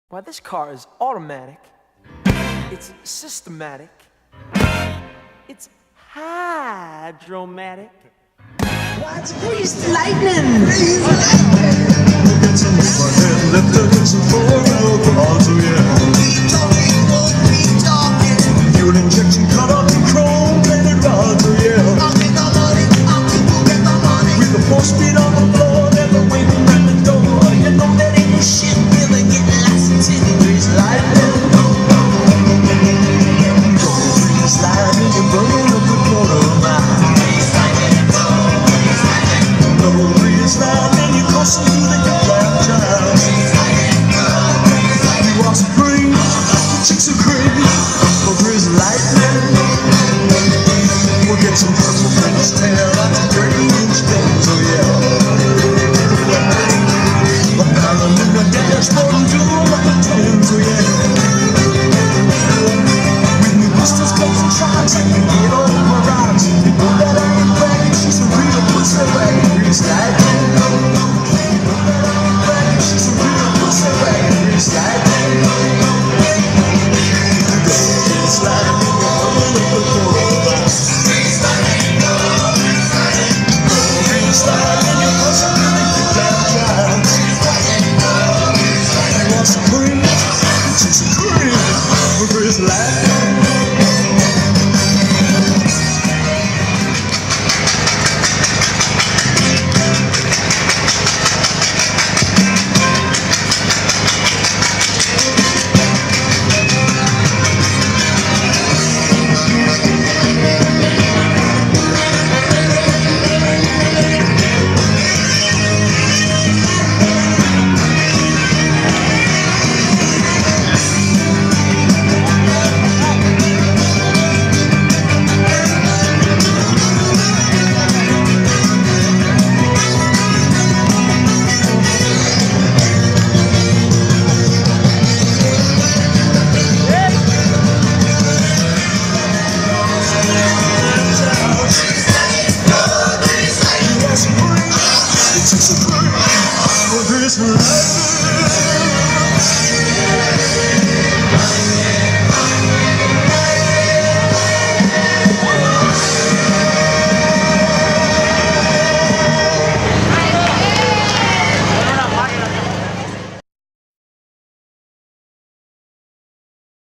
Why, this car is automatic, it's systematic, it's hydromatic. Why, it's greased lightning! It's a overhead lifter, it's a four-wheel auto, yeah. Keep talking. Fuel injection cut off the chrome plated rods, oh yeah. I'll get the money, get the money. With the 4-speed on the floor, never waiting at the door. You know that ain't no shit, Never get license in greased lightning. grease lightning, you're burning up the quarter mile. No grease lightning, you're coursing through the black child. You are supreme, the chicks are crazy for grease lightning. We'll get some purple French tail, lots of 30-inch things, oh yeah. But hallelujah, dashboard and doom of the twins, oh yeah. With new pistols, clubs, and shots, I can get all my rocks. You know that I ain't bragging, she's a real pussy wagon, grease lightning. You know that I ain't bragging, she's a real pussy wagon, grease lightning. Grease lightning, you're burning up the quarter mile. Grease lightning, you're coursing through the black child. You are supreme, she's a cream, for grease lightning. It's a great,